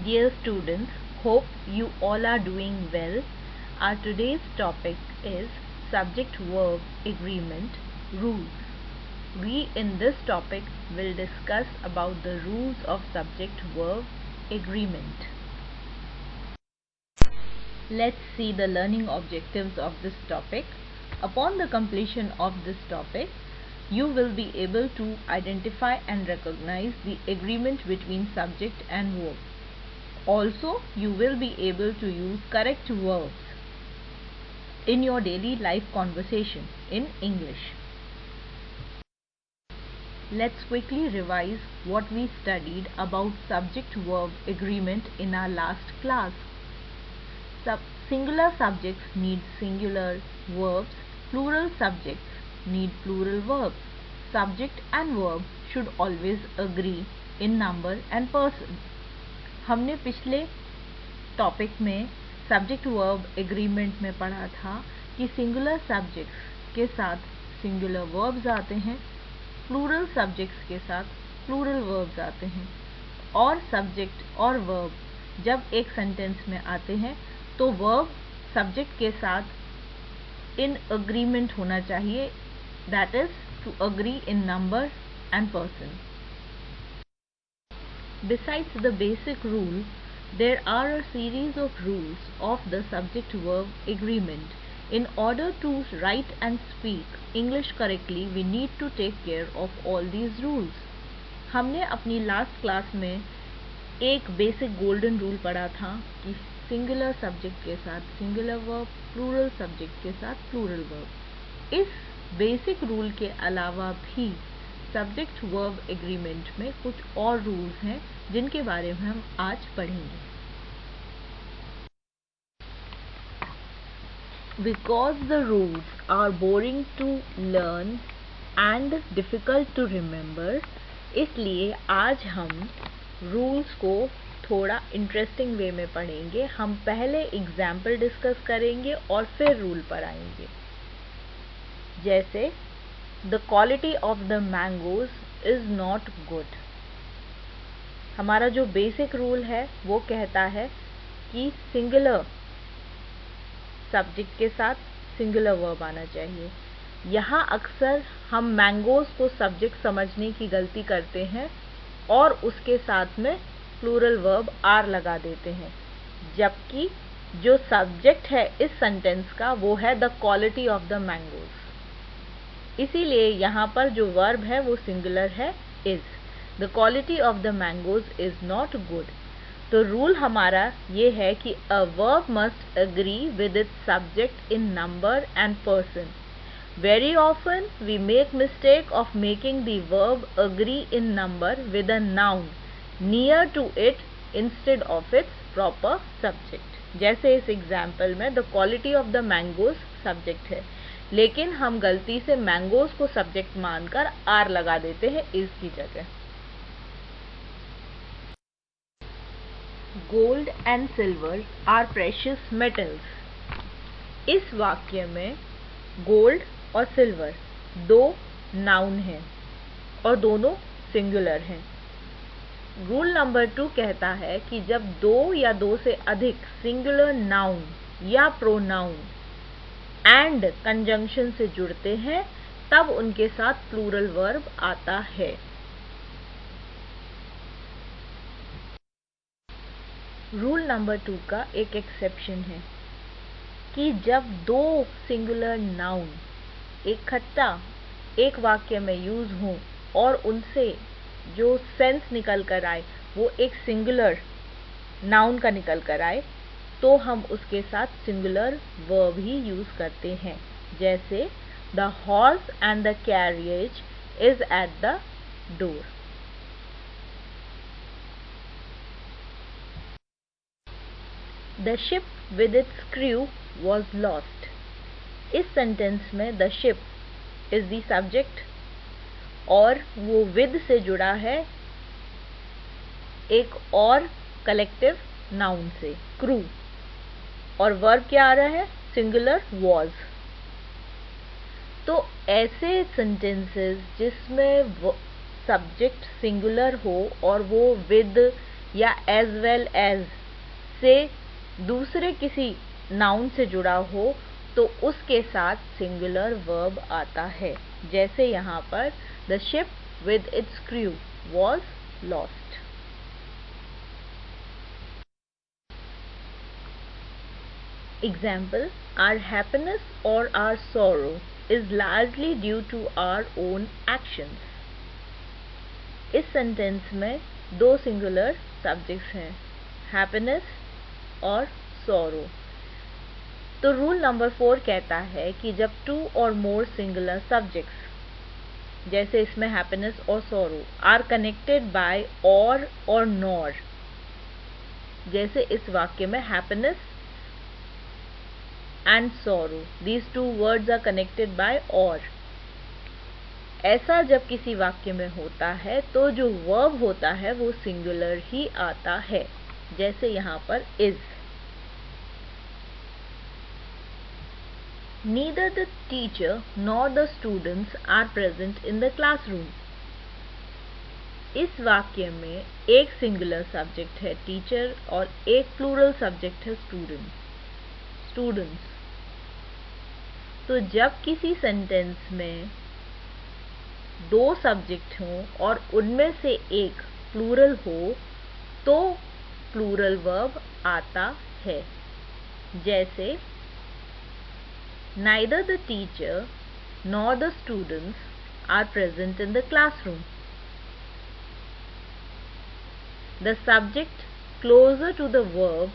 Dear students, hope you all are doing well. Our today's topic is subject-verb agreement rules. We in this topic will discuss about the rules of subject-verb agreement. Let's see the learning objectives of this topic. Upon the completion of this topic, you will be able to identify and recognize the agreement between subject and verb. Also, you will be able to use correct verbs in your daily life conversation in English. Let's quickly revise what we studied about subject-verb agreement in our last class. Singular subjects need singular verbs, plural subjects need plural verbs. Subject and verb should always agree in number and person. हमने पिछले topic में subject verb agreement में पढ़ा था कि singular subjects के साथ singular verbs आते हैं, प्लूरल सब्जेक्ट्स के साथ प्लूरल वर्ब्स आते हैं, और सब्जेक्ट और वर्ब जब एक सेंटेंस में आते हैं तो वर्ब सब्जेक्ट के साथ इन अग्रीमेंट होना चाहिए, that is to agree in number and person. Besides the basic rule, there are a series of rules of the subject-verb agreement. In order to write and speak English correctly, we need to take care of all these rules. हमने अपनी last class में एक basic golden rule पढ़ा था कि singular subject के साथ singular verb, plural subject के साथ प्लूरल वर्ब. इस बेसिक रूल के अलावा भी सब्जेक्ट वर्ब एग्रीमेंट में कुछ और रूल्स हैं जिनके बारे में हम आज पढ़ेंगे. Because the rules are boring to learn and difficult to remember, इसलिए आज हम रूल्स को थोड़ा इंटरेस्टिंग वे में पढ़ेंगे. हम पहले एग्जाम्पल डिस्कस करेंगे और फिर रूल पर आएंगे. जैसे The quality of the mangoes is not good. हमारा जो बेसिक रूल है वो कहता है कि सिंगुलर सब्जेक्ट के साथ सिंगुलर वर्ब आना चाहिए. यहाँ अक्सर हम मैंगोज को सब्जेक्ट समझने की गलती करते हैं और उसके साथ में प्लूरल वर्ब आर लगा देते हैं, जबकि जो सब्जेक्ट है इस सेंटेंस का वो है the quality of the mangoes. इसीलिए यहाँ पर जो वर्ब है वो सिंगुलर है, is. The quality of the mangoes is not good. तो रूल हमारा ये है कि a verb must agree with its subject in number and person. Very often we make mistake of making the verb agree in number with a noun near to it instead of its proper subject. जैसे इस example में the quality of the mangoes subject है, लेकिन हम गलती से mangoes को subject मानकर आर लगा देते हैं इज की जगह. Gold and silver are precious metals. इस वाक्य में गोल्ड और सिल्वर दो नाउन हैं और दोनों सिंगुलर हैं. रूल नंबर 2 कहता है कि जब दो या दो से अधिक सिंगुलर नाउन या प्रोनाउन एंड कंजंक्शन से जुड़ते हैं तब उनके साथ प्लूरल वर्ब आता है. रूल नंबर 2 का एक एक्सेप्शन है कि जब दो सिंगुलर नाउन इकट्ठा एक वाक्य में यूज हों और उनसे जो सेंस निकल कर आए वो एक सिंगुलर नाउन का निकल कर आए, तो हम उसके साथ सिंगुलर वर्ब ही यूज करते हैं. जैसे the horse and the carriage is at the door. The ship with its crew was lost. इस सेंटेंस में the ship is the subject और वो विद से जुड़ा है एक और कलेक्टिव नाउन से, क्रू, और वर्ब क्या आ रहा है, सिंगुलर वॉज. तो ऐसे सेंटेंसेस जिसमें सब्जेक्ट सिंगुलर हो और वो विद या as well as से दूसरे किसी नाउन से जुड़ा हो तो उसके साथ सिंगुलर वर्ब आता है। जैसे यहाँ पर the ship with its crew was lost. Example, our happiness और our sorrow is largely due to our own actions। इस सेंटेंस में दो सिंगुलर सब्जेक्ट्स हैं, हैप्पीनेस और sorrow। तो रूल नंबर 4 कहता है कि जब 2 और मोर सिंगुलर सब्जेक्ट्स, जैसे इसमें हैप्पीनेस और sorrow, आर कनेक्टेड बाय और नॉर, जैसे इस वाक्य में happiness and sorrow, these two words are connected by or, ऐसा जब किसी वाक्य में होता है तो जो वर्ब होता है वो सिंगुलर ही आता है। जैसे यहाँ पर is. Neither the teacher nor the students are present in the classroom। इस वाक्य में एक सिंगुलर सब्जेक्ट है टीचर और एक प्लूरल सब्जेक्ट है स्टूडेंट्स। तो जब किसी सेंटेंस में दो सब्जेक्ट हों और उनमें से एक प्लूरल हो तो प्लूरल वर्ब आता है। जैसे neither the teacher nor the students are present in the classroom। The subject closer to the verb,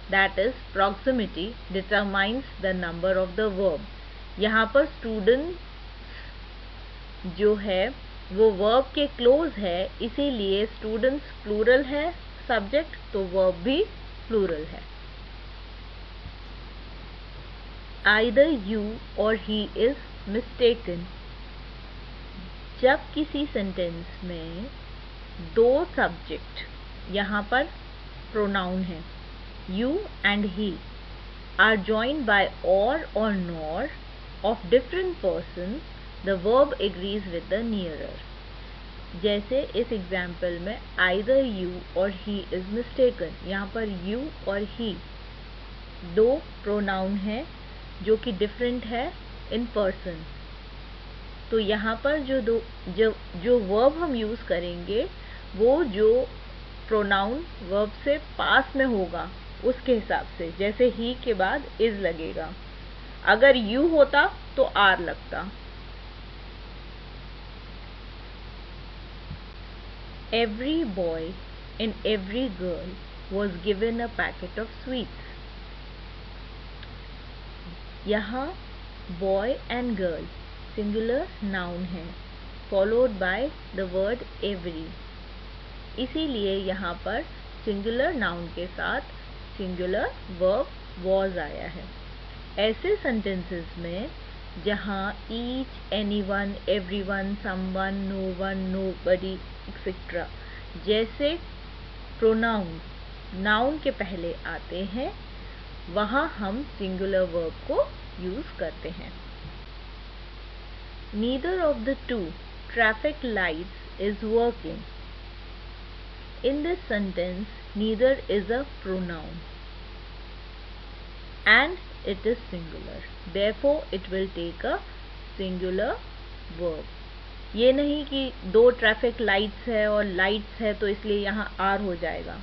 that is proximity, determines the number of the verb। यहाँ पर students जो है वो verb के close है, इसीलिए students plural है subject, तो verb भी plural है। Either you or he is mistaken। जब किसी सेंटेंस में दो सब्जेक्ट, यहाँ पर प्रोनाउन है you and he, are joined by or nor of different persons, the verb agrees with the nearer। जैसे इस एग्जाम्पल में either you or he is mistaken, यहाँ पर you और he दो प्रोनाउन हैं जो कि डिफरेंट है इन पर्सन। तो यहाँ पर जो वर्ब हम यूज करेंगे वो जो प्रोनाउन वर्ब से पास में होगा उसके हिसाब से, जैसे ही के बाद इज लगेगा, अगर यू होता तो आर लगता। Every boy and every girl was given a packet of sweets. यहाँ boy and girl singular noun है followed by the word every, इसीलिए यहाँ पर सिंगुलर नाउन के साथ सिंगुलर वर्ब वॉज आया है। ऐसे सेंटेंसेस में जहाँ each, anyone, everyone, someone, known, nobody etcetera जैसे प्रोनाउन नाउन के पहले आते हैं वहाँ हम सिंगुलर वर्ब को यूज करते हैं। Neither of the two traffic lights is working। In this sentence, neither is a pronoun and it is singular, therefore it will take a singular verb। ये नहीं कि दो ट्रैफिक लाइट्स है और lights है तो इसलिए यहाँ आर हो जाएगा,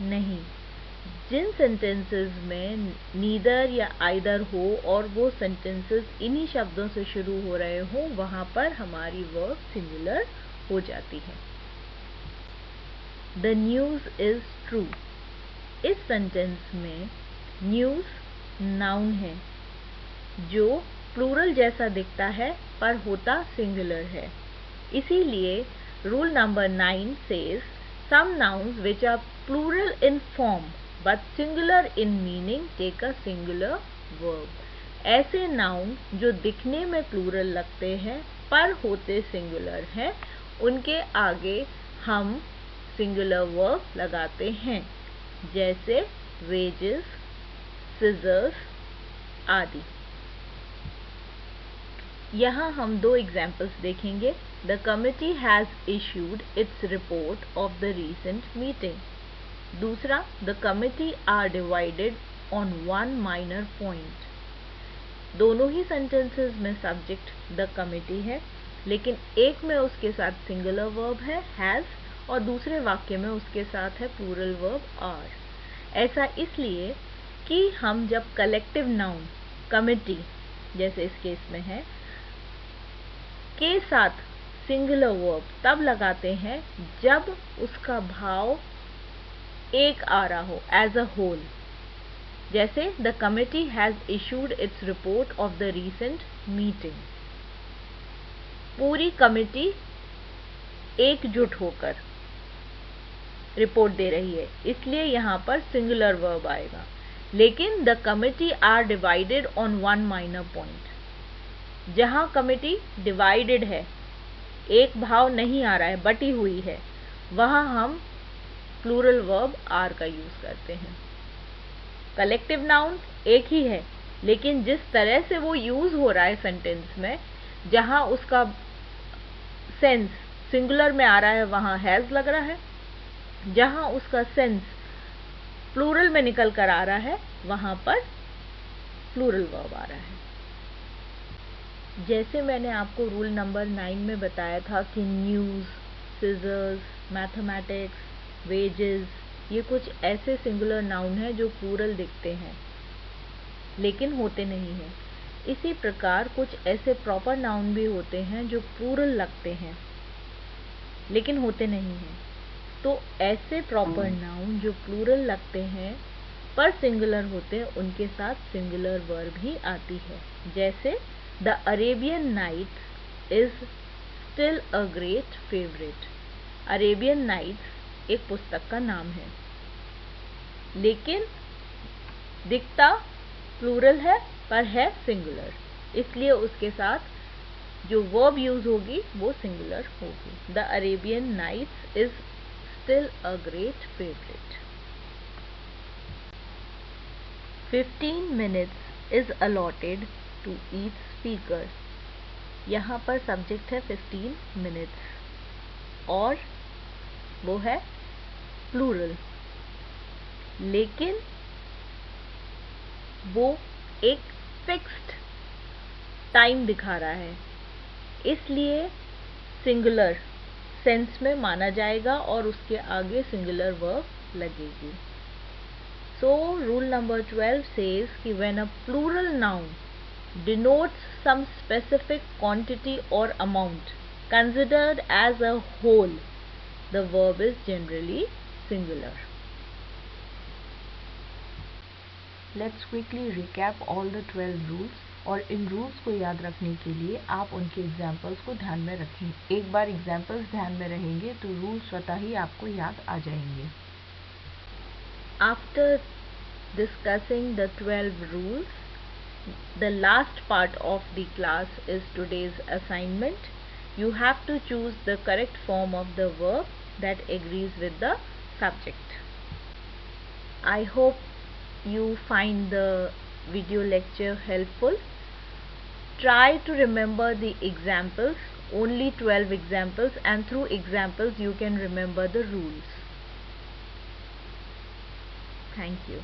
नहीं। जिन सेंटेंसेस में नीदर या आइदर हो और वो सेंटेंसेस इन्हीं शब्दों से शुरू हो रहे हो वहाँ पर हमारी वर्ब सिंगुलर हो जाती है। The news is true. इस सेंटेंस में न्यूज़ नाउन है जो प्लूरल जैसा दिखता है पर होता सिंगुलर है, इसीलिए rule number 9 says some nouns which are plural in form but singular in meaning take a singular verb। ऐसे नाउन जो दिखने में प्लूरल लगते हैं पर होते सिंगुलर हैं उनके आगे हम सिंगुलर वर्ब लगाते हैं, जैसे wages, scissors आदि। यहाँ हम दो एग्जाम्पल्स देखेंगे। The committee has issued its report of the recent meeting. दूसरा, the committee are divided on one minor point. दोनों ही सेंटेंसेस में सब्जेक्ट द कमिटी है, लेकिन एक में उसके साथ सिंगुलर वर्ब है हैज, और दूसरे वाक्य में उसके साथ है प्लूरल वर्ब आर। ऐसा इसलिए कि हम जब कलेक्टिव नाउन कमिटी, जैसे इस केस में है, के साथ सिंगुलर वर्ब तब लगाते हैं जब उसका भाव एक आ रहा हो, एज अ होल। जैसे the committee has issued it's report of the recent meeting. पूरी कमिटी एकजुट होकर रिपोर्ट दे रही है, इसलिए यहाँ पर सिंगुलर वर्ब आएगा। लेकिन the committee are divided on one minor point, जहां कमिटी डिवाइडेड है, एक भाव नहीं आ रहा है, बटी हुई है, वहां हम प्लूरल वर्ब आर का यूज करते हैं। कलेक्टिव नाउन एक ही है, लेकिन जिस तरह से वो यूज हो रहा है सेंटेंस में, जहां उसका सेंस सिंगुलर में आ रहा है वहां हैज लग रहा है, जहां उसका सेंस प्लूरल में निकल कर आ रहा है वहां पर प्लूरल वर्ब आ रहा है। जैसे मैंने आपको रूल नंबर 9 में बताया था कि न्यूज़, सीजर्स, मैथमेटिक्स, वेजेस, ये कुछ ऐसे सिंगुलर नाउन हैं जो प्लूरल दिखते हैं लेकिन होते नहीं हैं। इसी प्रकार कुछ ऐसे प्रॉपर नाउन भी होते हैं जो प्लूरल लगते हैं लेकिन होते नहीं हैं। तो ऐसे प्रॉपर नाउन जो प्लूरल लगते हैं पर सिंगुलर होते हैं, उनके साथ सिंगुलर वर्ब ही आती है। जैसे the Arabian Nights is still a great favourite. Arabian Nights एक पुस्तक का नाम है, लेकिन दिखता प्लूरल है पर है सिंगुलर, इसलिए उसके साथ जो वर्ब यूज होगी वो सिंगुलर होगी। The Arabian Nights is still a great favorite. 15 minutes is allotted to each speaker. यहाँ पर सब्जेक्ट है 15 minutes और वो है प्लूरल, लेकिन वो एक फिक्स्ड टाइम दिखा रहा है, इसलिए सिंगुलर सेंस में माना जाएगा और उसके आगे सिंगुलर वर्ब लगेगी। सो रूल नंबर 12 सेज कि when a plural noun denotes some specific quantity और amount considered as a whole, the verb is generally singular. Let's quickly recap all the 12 rules, और इन रूल्स को याद रखने के लिए आप उनके एग्जाम्पल्स को ध्यान में रखें। एक बार एग्जाम्पल्स ध्यान में रहेंगे तो रूल्स स्वतः ही आपको याद आ जाएंगे। After discussing the 12 rules, the last part of the class is today's assignment. You have to choose the correct form of the verb that agrees with the subject. I hope you find the video lecture helpful. Try to remember the examples, only 12 examples, and through examples you can remember the rules. Thank you.